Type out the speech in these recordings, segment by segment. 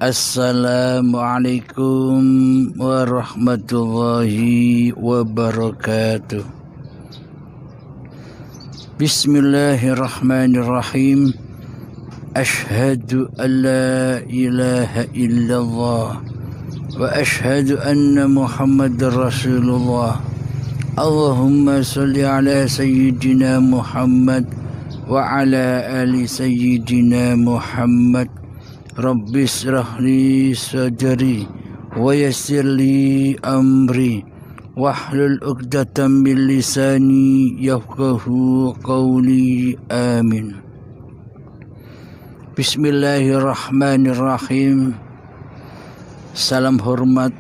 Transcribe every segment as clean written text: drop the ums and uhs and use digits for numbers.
Assalamualaikum warahmatullahi wabarakatuh. Bismillahirrahmanirrahim. Ashhadu an la ilaha illallah wa ashhadu anna Muhammadar Rasulullah. Allahumma salli ala sayyidina Muhammad wa ala ali sayyidina Muhammad. Rabbi shrah li sadri wa yassir li amri wahlul 'uqdatam min lisani yafqahu qawli. Amin. Bismillahirrahmanirrahim. Salam hormat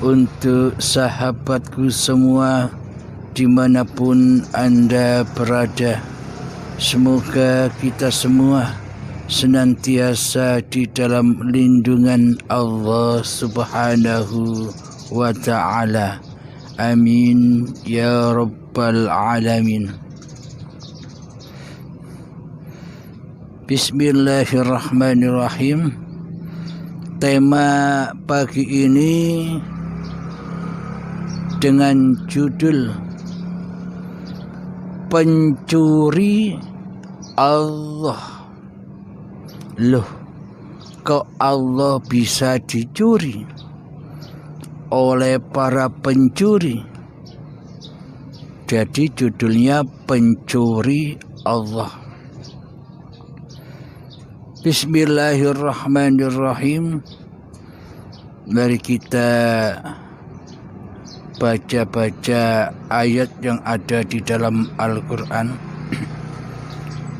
untuk sahabatku semua dimanapun Anda berada. Semoga kita semua senantiasa di dalam lindungan Allah Subhanahu wa ta'ala. Amin ya rabbal alamin. Bismillahirrahmanirrahim. Tema pagi ini dengan judul Pencuri Allah. Loh, kok Allah bisa dicuri oleh para pencuri? Jadi judulnya Pencuri Allah. Bismillahirrahmanirrahim. Mari kita baca-baca ayat yang ada di dalam Al-Quran.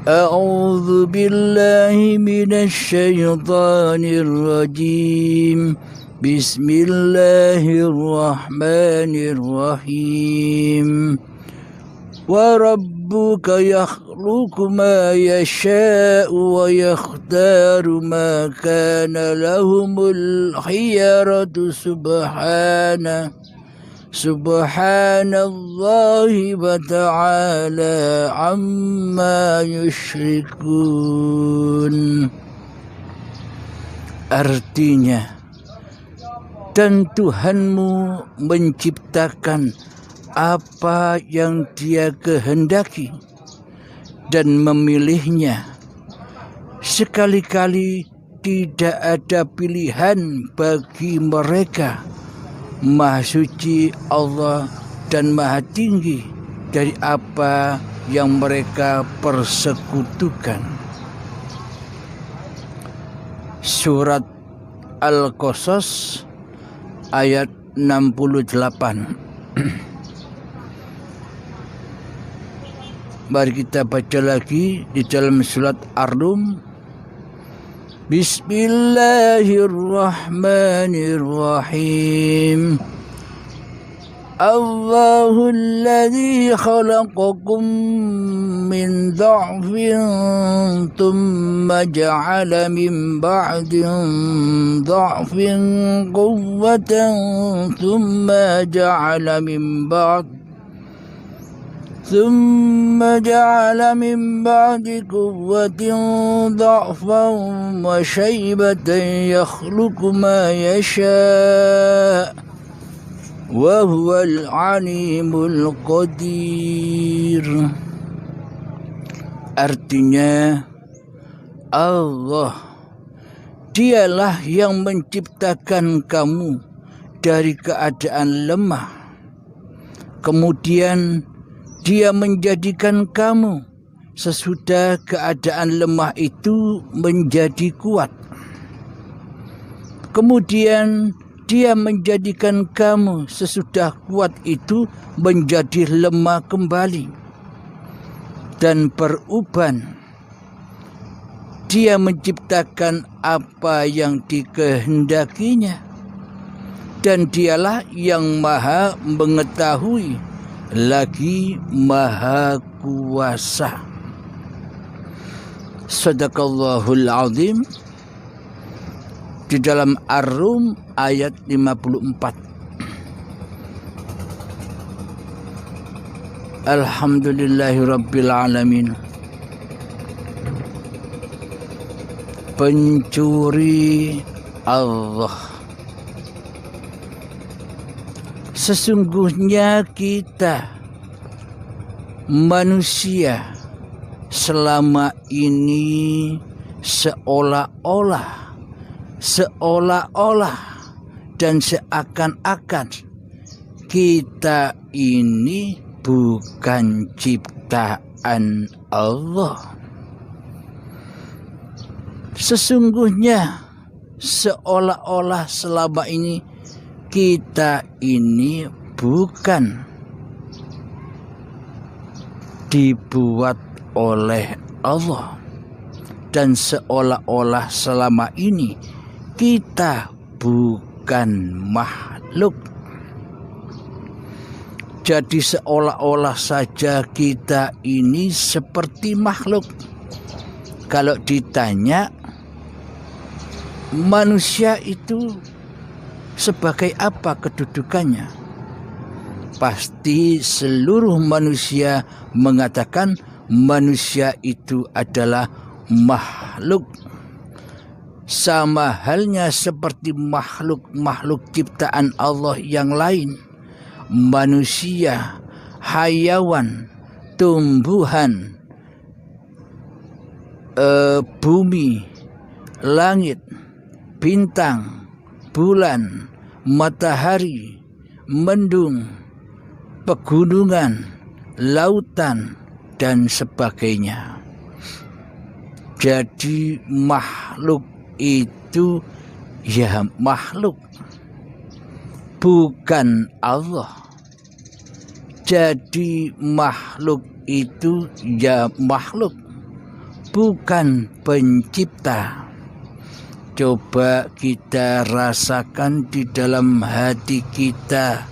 A'udzu billahi minasy syaithanir rajim. Bismillahirrahmanirrahim. Wa rabbuka yakhluqu ma yasha'u wa yakhtaru ma kana lahumul khiyaratu Subhanallahi wa ta'ala amma yusyrikun. Artinya, dan Tuhanmu menciptakan apa yang Dia kehendaki dan memilihnya. Sekali-kali tidak ada pilihan bagi mereka. Maha suci Allah dan maha tinggi dari apa yang mereka persekutukan. Surat Al-Qasas ayat 68. Mari kita baca lagi di dalam surat Ar-Rum. Bismillahirrahmanirrahim. Allahul ladzi khalaqakum min dha'fin thumma ja'ala min ba'di dha'fin quwwatan thumma ja'ala min بعد قوة ضعفا وشيبة يخلق ما يشاء وهو العليم القدير. Artinya, Allah Dialah yang menciptakan kamu dari keadaan lemah, kemudian Dia menjadikan kamu sesudah keadaan lemah itu menjadi kuat. Kemudian Dia menjadikan kamu sesudah kuat itu menjadi lemah kembali. Dan beruban, Dia menciptakan apa yang dikehendakinya. Dan Dialah yang maha mengetahui lagi maha kuasa. Sadaqallahul azim. Di dalam Ar-Rum ayat 54. Alhamdulillahirabbil alamin. pencuri Allah. Sesungguhnya kita manusia selama ini seolah-olah dan seakan-akan kita ini bukan ciptaan Allah. Sesungguhnya seolah-olah selama ini kita ini bukan dibuat oleh Allah, dan seolah-olah selama ini kita bukan makhluk. Jadi seolah-olah saja kita ini seperti makhluk. Kalau ditanya manusia itu sebagai apa kedudukannya, pasti seluruh manusia mengatakan manusia itu adalah makhluk. Sama halnya seperti makhluk-makhluk ciptaan Allah yang lain. Manusia, hayawan, tumbuhan, bumi, langit, bintang, bulan, matahari, mendung, pegunungan, lautan, dan sebagainya. Jadi makhluk itu ya makhluk, bukan Allah. Jadi makhluk itu ya makhluk, bukan pencipta. Coba kita rasakan di dalam hati kita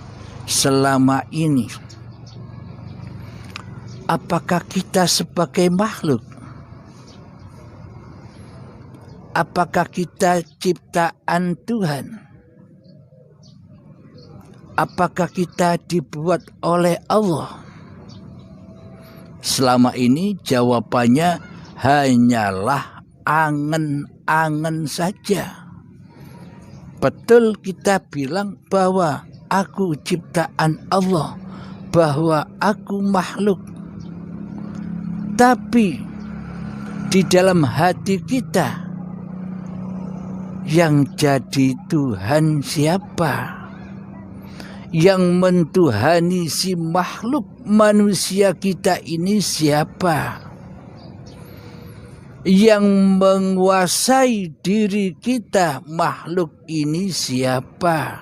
selama ini. Apakah kita sebagai makhluk? Apakah kita ciptaan Tuhan? Apakah kita dibuat oleh Allah? Selama ini jawabannya hanyalah angan-angan saja. Betul kita bilang bahwa aku ciptaan Allah, bahwa aku makhluk. Tapi di dalam hati kita yang jadi Tuhan siapa? Yang mentuhani si makhluk manusia kita ini siapa? Yang menguasai diri kita makhluk ini siapa?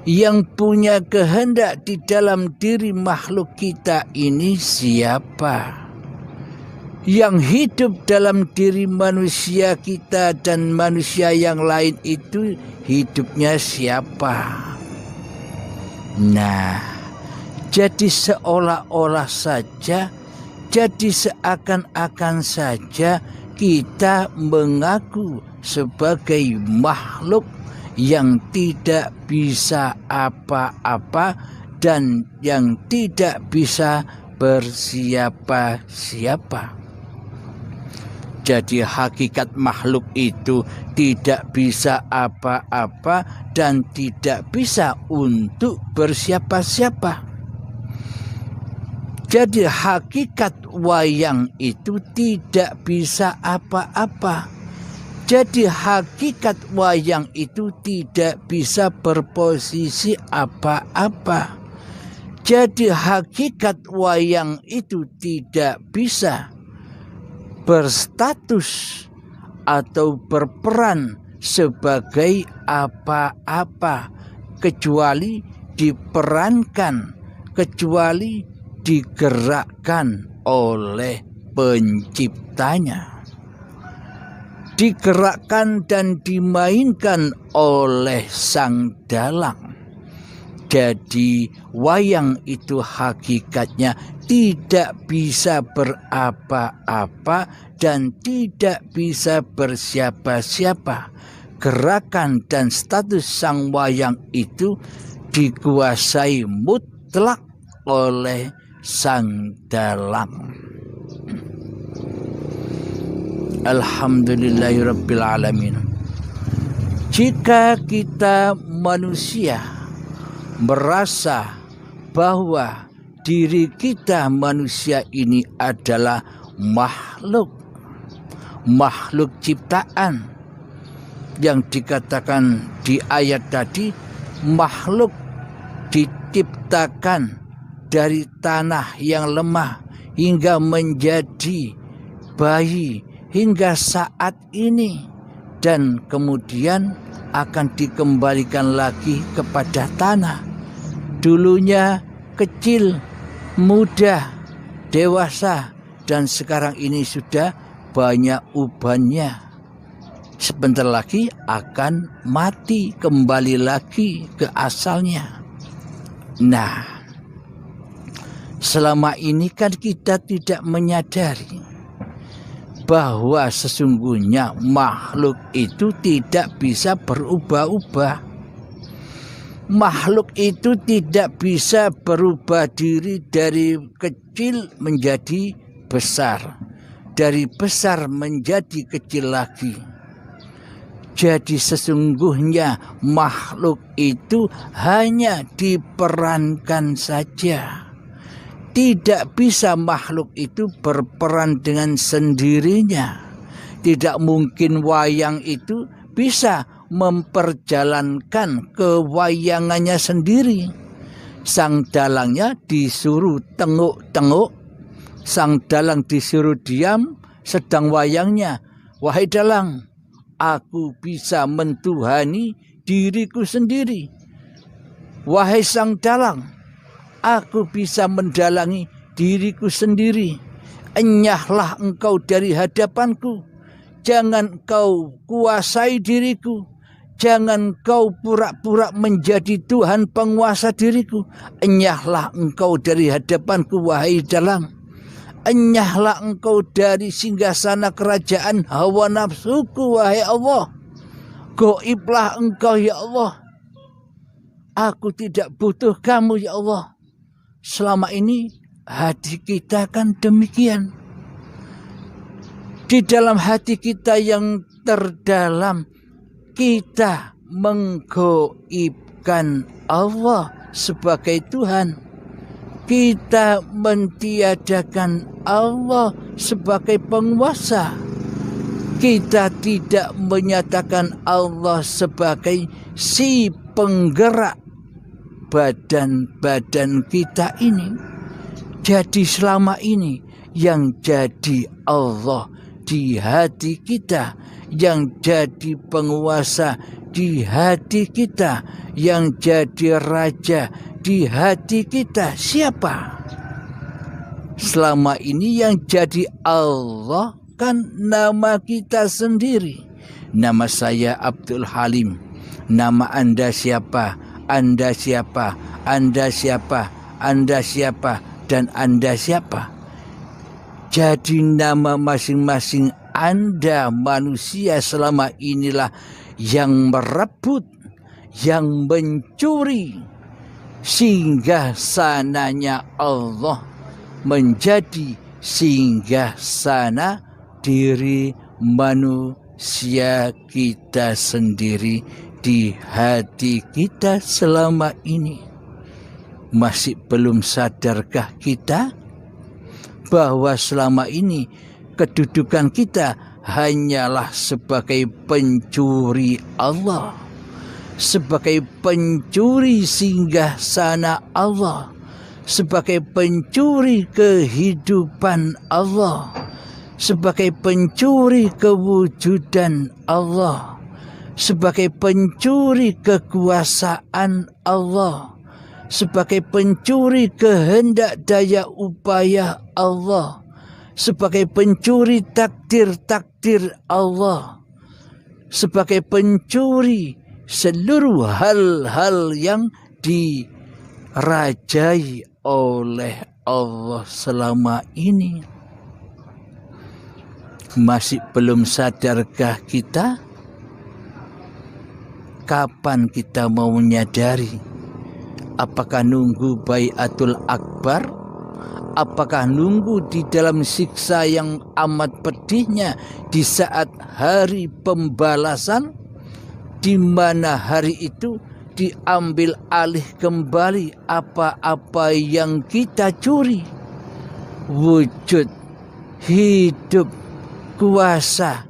Yang punya kehendak di dalam diri makhluk kita ini siapa? Yang hidup dalam diri manusia kita dan manusia yang lain itu hidupnya siapa? Nah, jadi seolah-olah saja, jadi seakan-akan saja kita mengaku sebagai makhluk yang tidak bisa apa-apa dan yang tidak bisa bersiapa-siapa. Jadi hakikat makhluk itu tidak bisa apa-apa dan tidak bisa untuk bersiapa-siapa. Jadi hakikat wayang itu tidak bisa apa-apa. Jadi hakikat wayang itu tidak bisa berposisi apa-apa. Jadi hakikat wayang itu tidak bisa berstatus atau berperan sebagai apa-apa kecuali diperankan, kecuali digerakkan oleh penciptanya, digerakkan dan dimainkan oleh sang dalang. Jadi wayang itu hakikatnya tidak bisa berapa-apa dan tidak bisa bersiapa-siapa. Gerakan dan status sang wayang itu dikuasai mutlak oleh sang dalang. Alhamdulillahirabbil alamin. Jika kita manusia merasa bahwa diri kita manusia ini adalah makhluk ciptaan yang dikatakan di ayat tadi, makhluk diciptakan dari tanah yang lemah hingga menjadi bayi hingga saat ini, dan kemudian akan dikembalikan lagi kepada tanah. Dulunya kecil, muda, dewasa, dan sekarang ini sudah banyak ubannya. Sebentar lagi akan mati, kembali lagi ke asalnya. Nah, selama ini kan kita tidak menyadari bahwa sesungguhnya makhluk itu tidak bisa berubah-ubah. Makhluk itu tidak bisa berubah diri dari kecil menjadi besar, dari besar menjadi kecil lagi. Jadi sesungguhnya makhluk itu hanya diperankan saja. Tidak bisa makhluk itu berperan dengan sendirinya. Tidak mungkin wayang itu bisa memperjalankan kewayangannya sendiri. Sang dalangnya disuruh tenguk-tenguk, sang dalang disuruh diam, sedang wayangnya, wahai dalang, aku bisa mentuhani diriku sendiri. Wahai sang dalang, aku bisa mendalangi diriku sendiri. Enyahlah engkau dari hadapanku. Jangan kau kuasai diriku. Jangan kau pura-pura menjadi Tuhan penguasa diriku. Enyahlah engkau dari hadapanku, wahai dalang. Enyahlah engkau dari singgasana kerajaan hawa nafsuku, wahai Allah. Goiblah engkau, ya Allah. Aku tidak butuh kamu, ya Allah. Selama ini hati kita kan demikian. Di dalam hati kita yang terdalam, kita menggoibkan Allah sebagai Tuhan. Kita mentiadakan Allah sebagai penguasa. Kita tidak menyatakan Allah sebagai si penggerak badan-badan kita ini. Jadi selama ini yang jadi Allah di hati kita, yang jadi penguasa di hati kita, yang jadi raja di hati kita, siapa? Selama ini yang jadi Allah kan nama kita sendiri. Nama saya Abdul Halim. Nama Anda siapa? Anda siapa? Anda siapa? Anda siapa? Dan Anda siapa? Jadi nama masing-masing Anda manusia selama inilah yang merebut, yang mencuri singgah sananya Allah menjadi singgah sana diri manusia kita sendiri di hati kita selama ini. Masih belum sadarkah kita bahwa selama ini kedudukan kita hanyalah sebagai pencuri Allah, sebagai pencuri singgah sana Allah, sebagai pencuri kehidupan Allah, sebagai pencuri kewujudan Allah, sebagai pencuri kekuasaan Allah, sebagai pencuri kehendak daya upaya Allah, sebagai pencuri takdir-takdir Allah, sebagai pencuri seluruh hal-hal yang dirajai oleh Allah selama ini. Masih belum sadarkah kita? Kapan kita mau menyadari? Apakah nunggu Baiatul Akbar? Apakah nunggu di dalam siksa yang amat pedihnya di saat hari pembalasan, di mana hari itu diambil alih kembali apa-apa yang kita curi? Wujud, hidup, kuasa,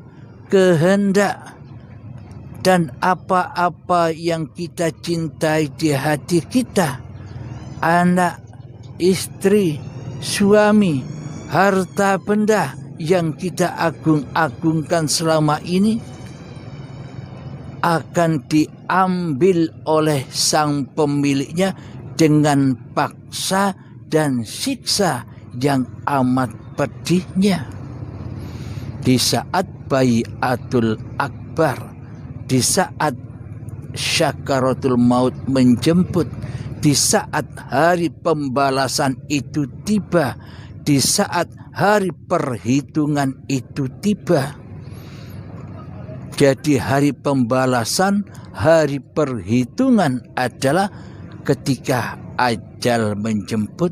kehendak, dan apa-apa yang kita cintai di hati kita, anak, istri, suami, harta benda yang kita agung-agungkan selama ini akan diambil oleh sang pemiliknya dengan paksa dan siksa yang amat pedihnya. Di saat Bai'atul Akbar, di saat syakaratul maut menjemput, di saat hari pembalasan itu tiba, di saat hari perhitungan itu tiba. Jadi hari pembalasan, hari perhitungan adalah ketika ajal menjemput,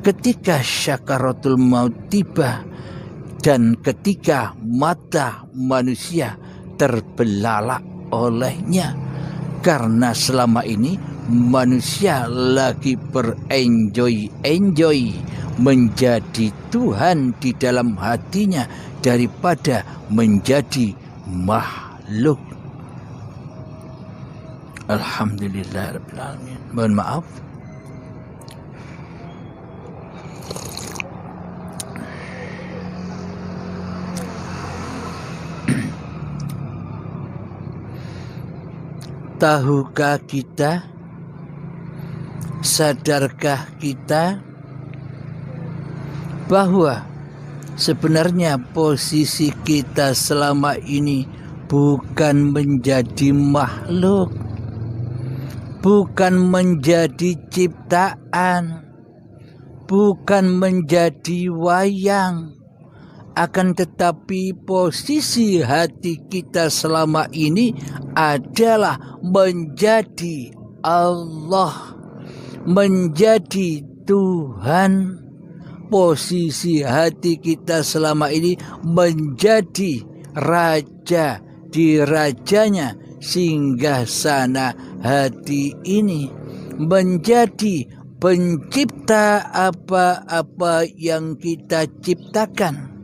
ketika syakaratul maut tiba, dan ketika mata manusia terbelalak olehnya. Karena selama ini manusia lagi berenjoy-enjoy menjadi Tuhan di dalam hatinya daripada menjadi makhluk. Alhamdulillahirabbil alamin. Mohon maaf. Tahukah kita, sadarkah kita bahwa sebenarnya posisi kita selama ini bukan menjadi makhluk, bukan menjadi ciptaan, bukan menjadi wayang, akan tetapi posisi hati kita selama ini adalah menjadi Allah, menjadi Tuhan. Posisi hati kita selama ini menjadi raja, di rajanya singgasana hati ini, menjadi pencipta apa-apa yang kita ciptakan.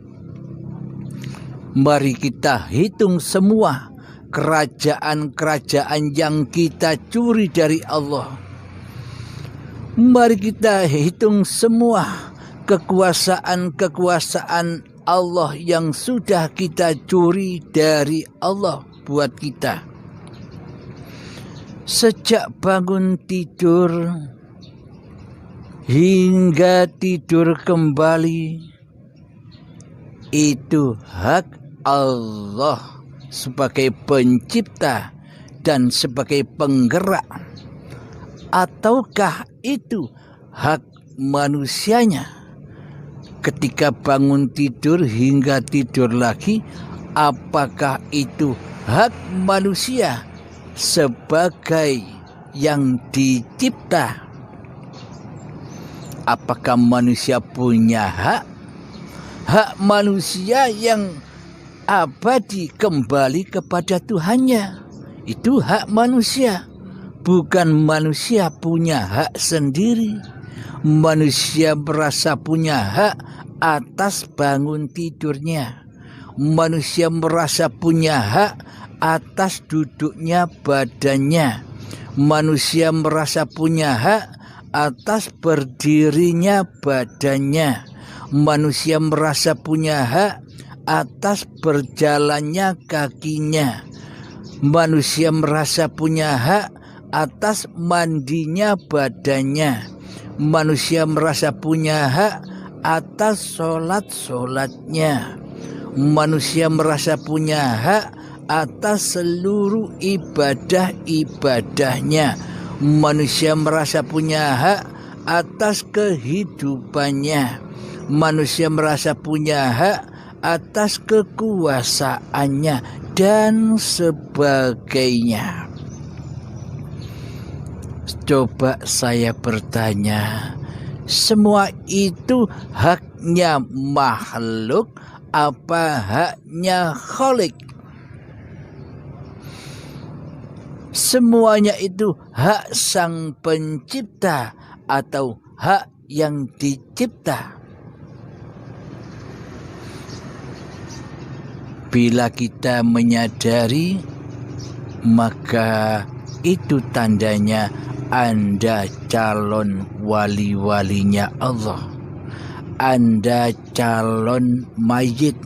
Mari kita hitung semua kerajaan-kerajaan yang kita curi dari Allah. Mari kita hitung semua kekuasaan-kekuasaan Allah yang sudah kita curi dari Allah buat kita. Sejak bangun tidur hingga tidur kembali, itu hak Allah sebagai pencipta dan sebagai penggerak, ataukah itu hak manusianya? Ketika bangun tidur hingga tidur lagi, apakah itu hak manusia sebagai yang dicipta? Apakah manusia punya hak? Hak manusia yang abadi kembali kepada Tuhannya. Itu hak manusia. Bukan manusia punya hak sendiri. Manusia merasa punya hak atas bangun tidurnya. Manusia merasa punya hak atas duduknya badannya. Manusia merasa punya hak atas berdirinya badannya. Manusia merasa punya hak atas berjalannya kakinya. Manusia merasa punya hak atas mandinya badannya. Manusia merasa punya hak atas sholat-sholatnya. Manusia merasa punya hak atas seluruh ibadah-ibadahnya. Manusia merasa punya hak atas kehidupannya. Manusia merasa punya hak atas kekuasaannya dan sebagainya. Coba saya bertanya, Semua itu haknya makhluk apa haknya Khalik? Semuanya itu hak sang pencipta atau hak yang dicipta. Bila kita menyadari, maka itu tandanya Anda calon wali-walinya Allah. Anda calon mayit.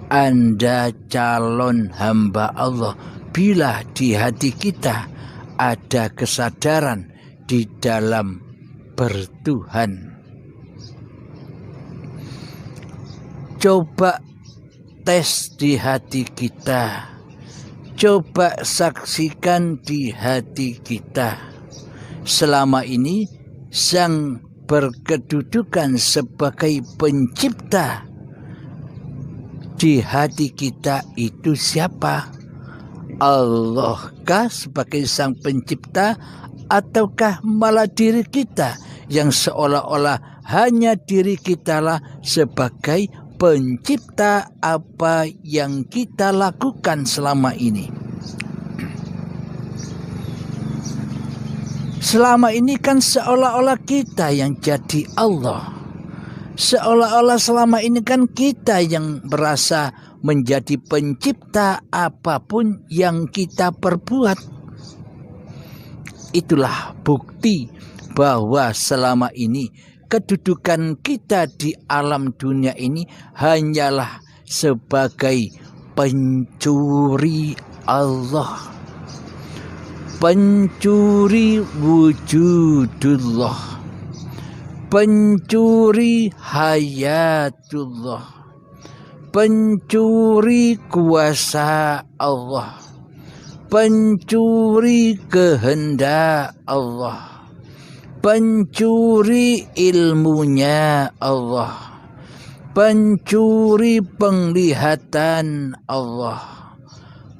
Anda calon hamba Allah. Bila di hati kita ada kesadaran di dalam bertuhan. Coba tes di hati kita. Coba saksikan di hati kita. Selama ini sang berkedudukan sebagai pencipta di hati kita itu siapa? Allah kah sebagai sang pencipta, ataukah malah diri kita yang seolah-olah hanya diri kitalah sebagai pencipta apa yang kita lakukan selama ini? Selama ini kan seolah-olah kita yang jadi Allah. Seolah-olah selama ini kan kita yang merasa menjadi pencipta apapun yang kita perbuat. Itulah bukti bahwa selama ini kedudukan kita di alam dunia ini hanyalah sebagai pencuri Allah. Pencuri wujudullah. Pencuri hayatullah. Pencuri kuasa Allah. Pencuri kehendak Allah. Pencuri ilmunya Allah. Pencuri penglihatan Allah.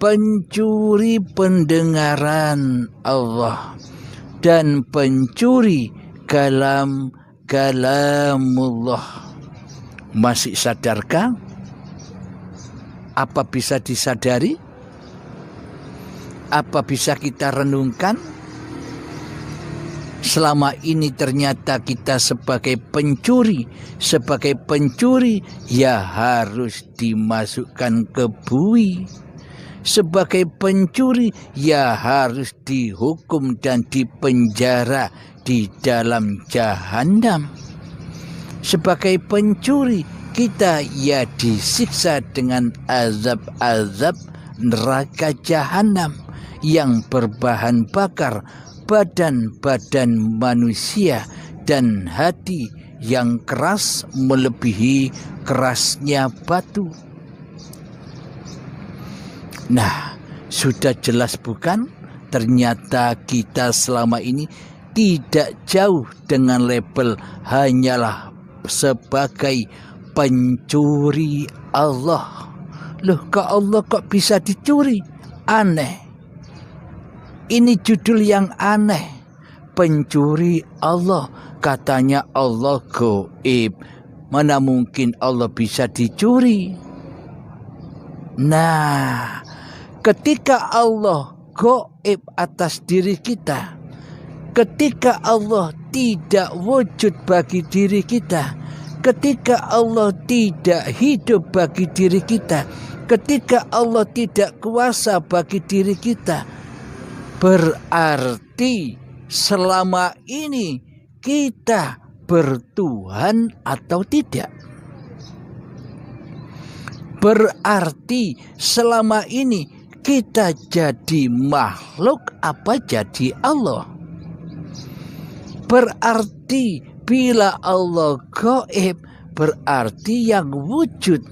Pencuri pendengaran Allah. Dan pencuri kalamullah. Masih sadarkah? Apa bisa disadari? Apa bisa kita renungkan? Selama ini ternyata kita sebagai pencuri ya harus dimasukkan ke bui. Sebagai pencuri ya harus dihukum dan dipenjara di dalam jahanam. Sebagai pencuri kita ya disiksa dengan azab-azab neraka jahanam yang berbahan bakar badan-badan manusia dan hati yang keras melebihi kerasnya batu. Nah, sudah jelas bukan? Ternyata kita selama ini tidak jauh dengan label hanyalah sebagai pencuri Allah. Loh, kok Allah kok bisa dicuri? Aneh. Ini judul yang aneh. Pencuri Allah. Katanya Allah gaib. Mana mungkin Allah bisa dicuri? Nah, ketika Allah gaib atas diri kita, ketika Allah tidak wujud bagi diri kita, ketika Allah tidak hidup bagi diri kita, ketika Allah tidak kuasa bagi diri kita, berarti selama ini kita bertuhan atau tidak? Berarti selama ini kita jadi makhluk apa jadi Allah? Berarti bila Allah gaib, berarti yang wujud.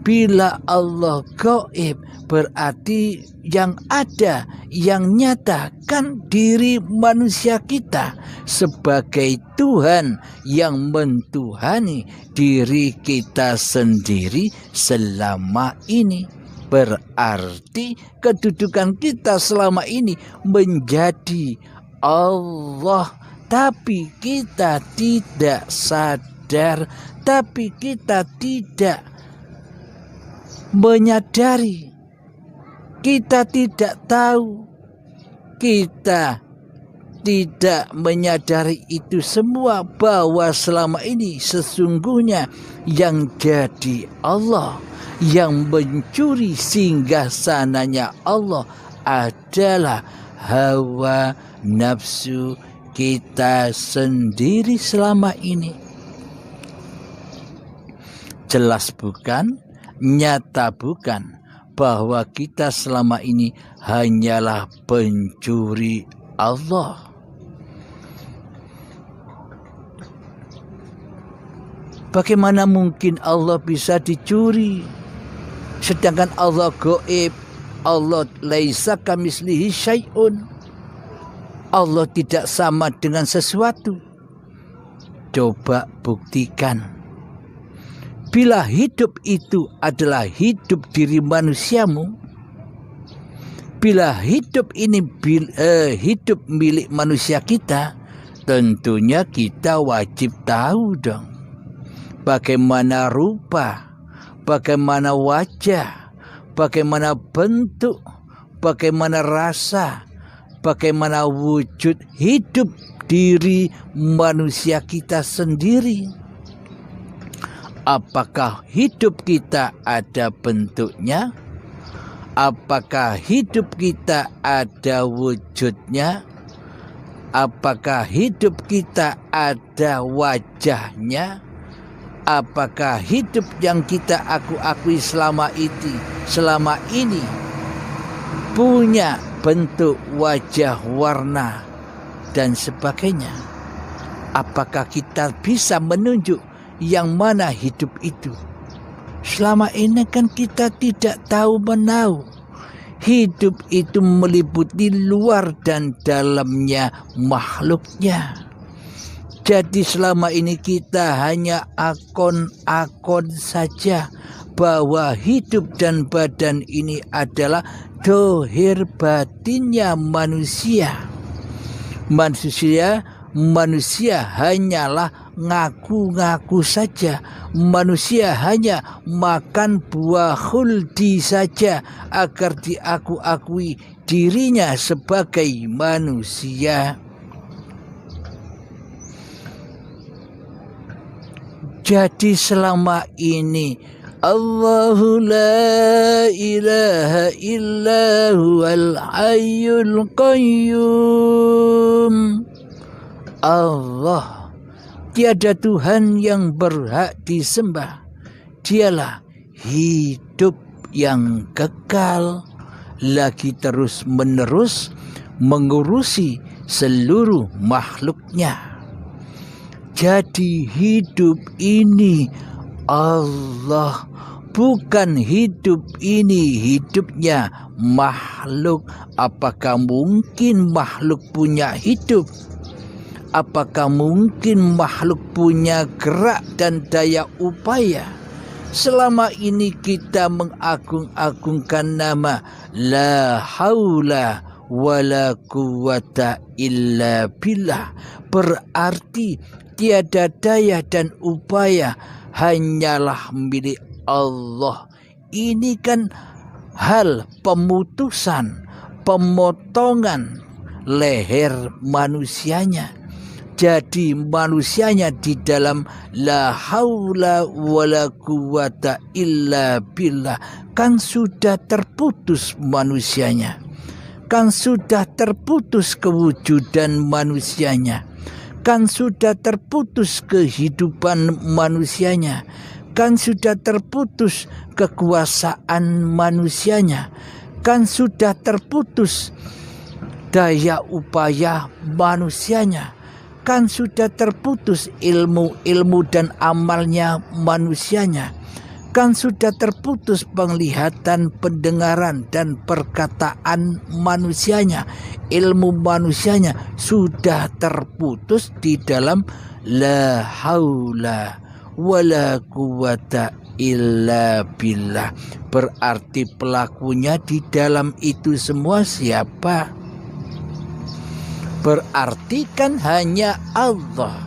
Bila Allah gaib, berarti yang ada, yang nyata kan diri manusia kita sebagai Tuhan yang mentuhani diri kita sendiri selama ini. Berarti kedudukan kita selama ini menjadi Allah tapi kita tidak sadar, tapi kita tidak menyadari, kita tidak tahu, kita tidak menyadari itu semua, bahwa selama ini sesungguhnya yang jadi Allah, yang mencuri singgasananya Allah adalah hawa nafsu kita sendiri selama ini. Jelas bukan, nyata bukan, bahwa kita selama ini hanyalah pencuri Allah. Bagaimana mungkin Allah bisa dicuri? Sedangkan Allah gaib, Allah laisa kamislihi syai'un. Allah tidak sama dengan sesuatu. Coba buktikan. Bila hidup itu adalah hidup diri manusiamu, bila hidup ini hidup milik manusia kita, tentunya kita wajib tahu dong bagaimana rupa, bagaimana wajah, bagaimana bentuk, bagaimana rasa, bagaimana wujud hidup diri manusia kita sendiri. Apakah hidup kita ada bentuknya? Apakah hidup kita ada wujudnya? Apakah hidup kita ada wajahnya? Apakah hidup yang kita akui selama ini punya bentuk, wajah, warna, dan sebagainya? Apakah kita bisa menunjuk yang mana hidup itu? Selama ini kan kita tidak tahu menahu. Hidup itu meliputi luar dan dalamnya makhluknya. Jadi selama ini kita hanya akon-akon saja bahwa hidup dan badan ini adalah dohir batinnya manusia. Manusia hanyalah ngaku-ngaku saja. Manusia hanya makan buah khuldi saja agar diakui dirinya sebagai manusia. Jadi selama ini Allahu la ilaha illa huwal hayyul qayyum. Allah, tiada Tuhan yang berhak disembah. Dialah hidup yang kekal, lagi terus menerus mengurusi seluruh makhluknya. Jadi hidup ini Allah, bukan hidup ini hidupnya makhluk. Apakah mungkin makhluk punya hidup? Apakah mungkin makhluk punya gerak dan daya upaya? Selama ini kita mengagung-agungkan nama la haula wala quwata illa billah, berarti tiada daya dan upaya, hanyalah milik Allah. Ini kan hal pemutusan, pemotongan leher manusianya. Jadi manusianya di dalam la haula wala quwata illa billah kan sudah terputus manusianya. Kan sudah terputus kewujudan manusianya. Kan sudah terputus kehidupan manusianya. Kan sudah terputus kekuasaan manusianya. Kan sudah terputus daya upaya manusianya. Kan sudah terputus ilmu dan amalnya manusianya. Kan sudah terputus penglihatan, pendengaran, dan perkataan manusianya. Ilmu manusianya sudah terputus di dalam la haula wala quwata illa billah. Berarti pelakunya di dalam itu semua siapa? berarti kan hanya Allah.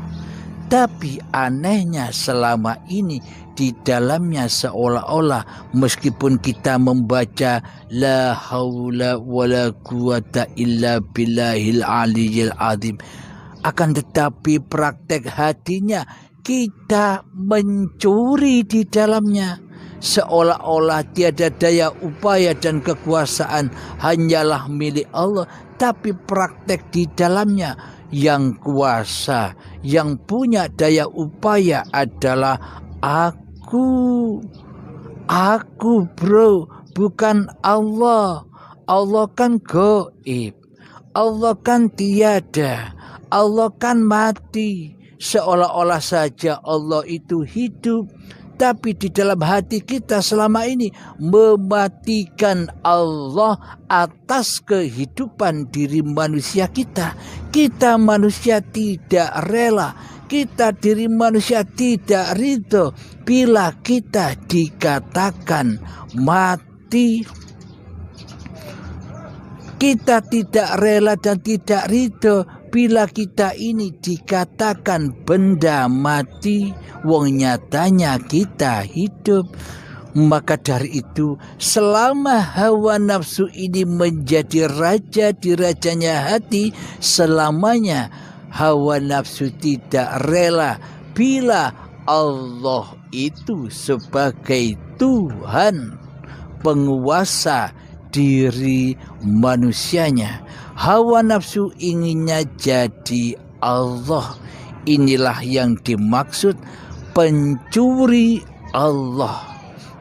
Tapi anehnya selama ini di dalamnya seolah-olah meskipun kita membaca la haula wala quwata illa billahil aliyyil azim, akan tetapi praktek hatinya kita mencuri di dalamnya, seolah-olah tiada daya upaya dan kekuasaan hanyalah milik Allah. Tapi praktek di dalamnya yang kuasa, yang punya daya upaya adalah aku bro, bukan Allah. Allah kan gaib, Allah kan tiada, Allah kan mati. Seolah-olah saja Allah itu hidup, tapi di dalam hati kita selama ini mematikan Allah atas kehidupan diri manusia kita. Kita manusia tidak rela, kita diri manusia tidak ridho bila kita dikatakan mati. Kita tidak rela dan tidak ridho bila kita ini dikatakan benda mati, wong nyatanya kita hidup. Maka dari itu, selama hawa nafsu ini menjadi raja di rajanya hati, selamanya hawa nafsu tidak rela bila Allah itu sebagai Tuhan penguasa diri manusianya. Hawa nafsu inginnya jadi Allah. Inilah yang dimaksud pencuri Allah.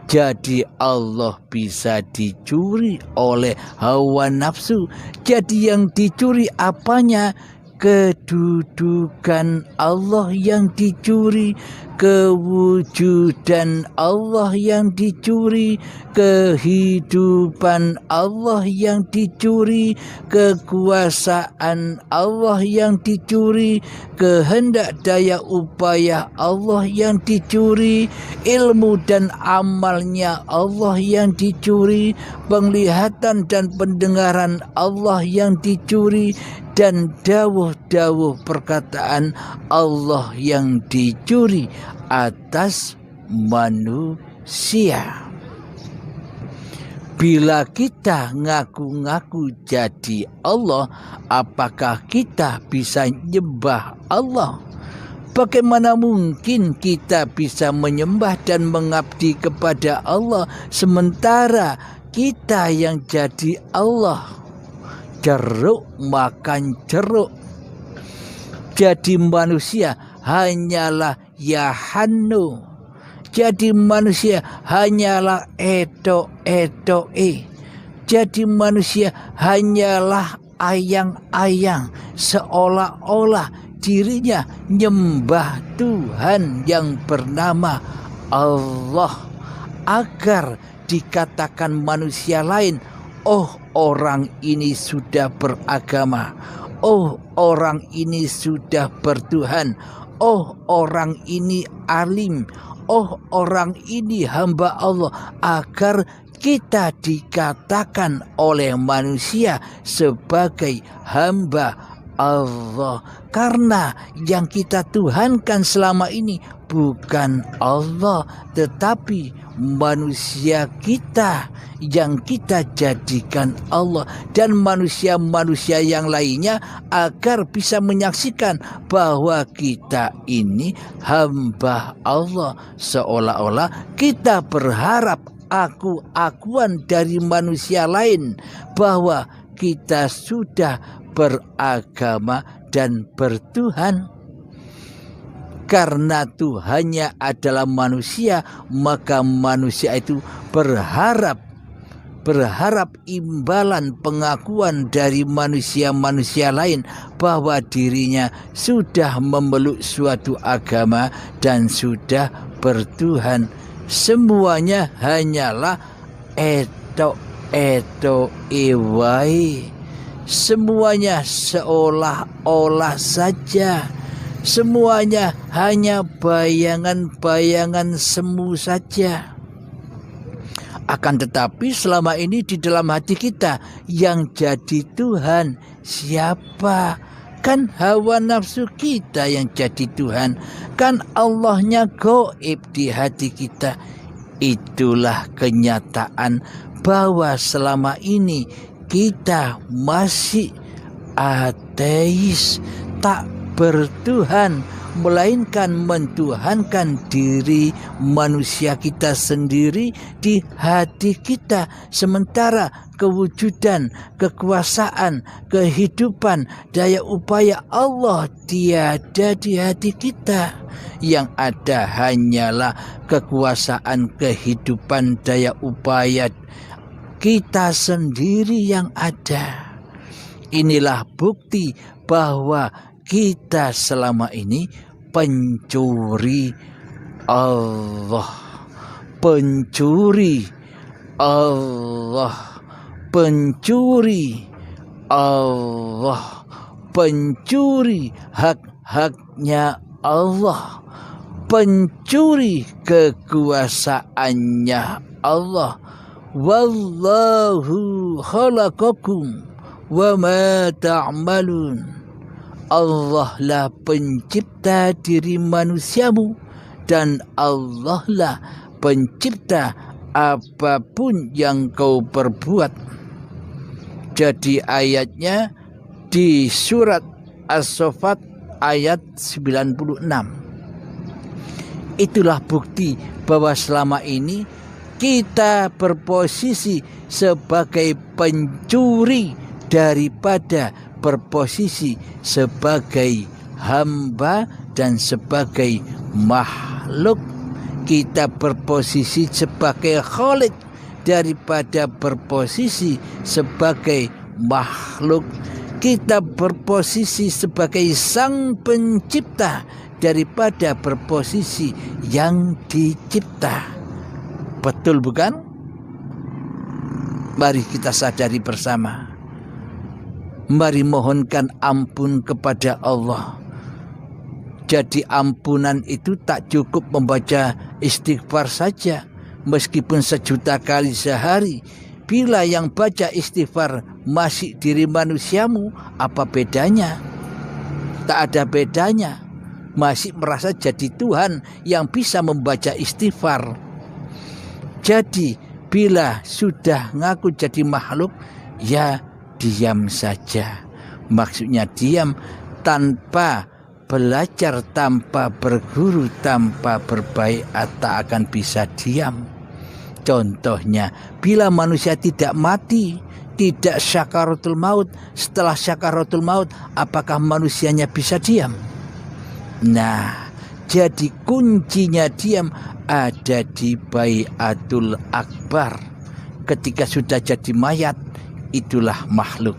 Jadi Allah bisa dicuri oleh hawa nafsu. Jadi yang dicuri apanya? Kedudukan Allah yang dicuri, kewujudan Allah yang dicuri, kehidupan Allah yang dicuri, kekuasaan Allah yang dicuri, kehendak daya upaya Allah yang dicuri, ilmu dan amalnya Allah yang dicuri, penglihatan dan pendengaran Allah yang dicuri, dan dawuh-dawuh perkataan Allah yang dicuri atas manusia. Bila kita ngaku-ngaku jadi Allah, apakah kita bisa nyembah Allah? Bagaimana mungkin kita bisa menyembah dan mengabdi kepada Allah sementara kita yang jadi Allah? Jeruk makan jeruk. Jadi manusia hanyalah yahanu. Jadi manusia hanyalah eto-etoe. Jadi manusia hanyalah ayang-ayang, seolah-olah dirinya nyembah Tuhan yang bernama Allah, agar dikatakan manusia lain, oh orang ini sudah beragama, oh orang ini sudah bertuhan, oh orang ini alim, oh orang ini hamba Allah, agar kita dikatakan oleh manusia sebagai hamba Allah. Karena yang kita tuhankan selama ini bukan Allah, tetapi manusia kita yang kita jadikan Allah, dan manusia-manusia yang lainnya, agar bisa menyaksikan bahwa kita ini hamba Allah. Seolah-olah kita berharap aku-akuan dari manusia lain bahwa kita sudah beragama dan bertuhan. Karena Tuhannya adalah manusia, maka manusia itu berharap imbalan pengakuan dari manusia-manusia lain bahwa dirinya sudah memeluk suatu agama dan sudah bertuhan. Semuanya hanyalah eto ewai. Semuanya seolah-olah saja. Semuanya hanya bayangan-bayangan semu saja. Akan tetapi selama ini di dalam hati kita yang jadi Tuhan siapa? Kan hawa nafsu kita yang jadi Tuhan. Kan Allahnya gaib di hati kita. Itulah kenyataan bahwa selama ini kita masih ateis, tak bertuhan, melainkan mentuhankan diri manusia kita sendiri di hati kita. Sementara kewujudan, kekuasaan, kehidupan, daya upaya Allah tiada di hati kita. Yang ada hanyalah kekuasaan, kehidupan, daya upaya kita sendiri yang ada. Inilah bukti bahwa kita selama ini pencuri Allah, pencuri Allah, pencuri Allah, pencuri hak-haknya Allah, pencuri kekuasaannya Allah. Wallahu khalaqakum wa ma ta'malun. Allah lah pencipta diri manusiamu dan Allah lah pencipta apapun yang kau perbuat. Jadi ayatnya di surat As-Saffat ayat 96. Itulah bukti bahwa selama ini kita berposisi sebagai pencuri daripada berposisi sebagai hamba dan sebagai makhluk. Kita berposisi sebagai khalik daripada berposisi sebagai makhluk. Kita berposisi sebagai sang pencipta daripada berposisi yang dicipta. Betul bukan? Mari kita sadari bersama. Mari mohonkan ampun kepada Allah. Jadi ampunan itu tak cukup membaca istighfar saja. Meskipun 1.000.000 kali sehari. Bila yang baca istighfar masih diri manusiamu, apa bedanya? Tak ada bedanya. Masih merasa jadi Tuhan yang bisa membaca istighfar. Jadi bila sudah ngaku jadi makhluk, ya diam saja. Maksudnya diam tanpa belajar, tanpa berguru, tanpa berbaiat, tak akan bisa diam. Contohnya, bila manusia tidak mati, tidak syakaratul maut, setelah syakaratul maut, apakah manusianya bisa diam? Nah, jadi kuncinya diam ada di baiatul akbar. Ketika sudah jadi mayat, itulah makhluk,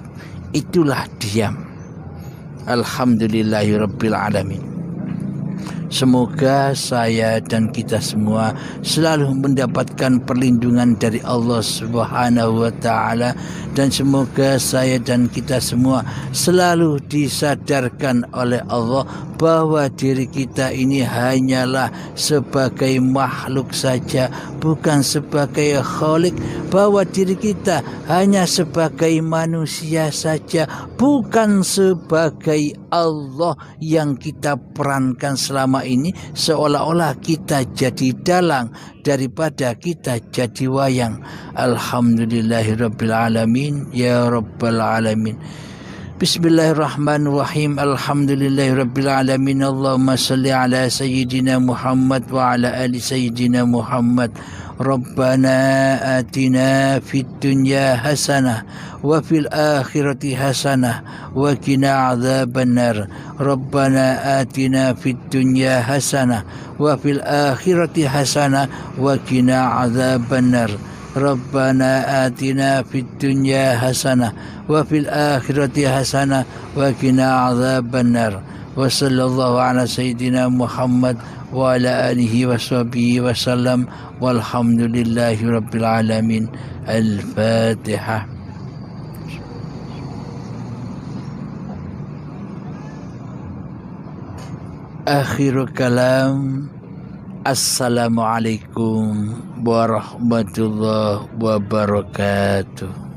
itulah diam. Alhamdulillahirabbil alamin. Semoga saya dan kita semua selalu mendapatkan perlindungan dari Allah Subhanahu wa taala, dan semoga saya dan kita semua selalu disadarkan oleh Allah bahwa diri kita ini hanyalah sebagai makhluk saja, bukan sebagai khalik, bahwa diri kita hanya sebagai manusia saja, bukan sebagai Allah yang kita perankan selama ini, seolah-olah kita jadi dalang daripada kita jadi wayang. Alhamdulillahirabbil alamin ya rabbal alamin. Bismillahirrahmanirrahim. Alhamdulillahirabbil alamin. Allahumma salli ala sayyidina Muhammad wa ala ali sayyidina Muhammad. Rabbana atina fid dunya hasanah wa fil akhirati hasanah wa qina adzabannar. Rabbana atina fid dunya hasanah wa fil akhirati hasanah wa qina adzabannar. Rabbana atina fid dunya hasanah wa fil akhirati hasanah wa qina adzabannar. Wa sallallahu ala sayyidina Muhammad wa ala alihi wa sahbihi wa sallam, walhamdulillahi rabbil alamin. Al-Fatihah. Akhirul kalam. Assalamualaikum warahmatullahi wabarakatuh.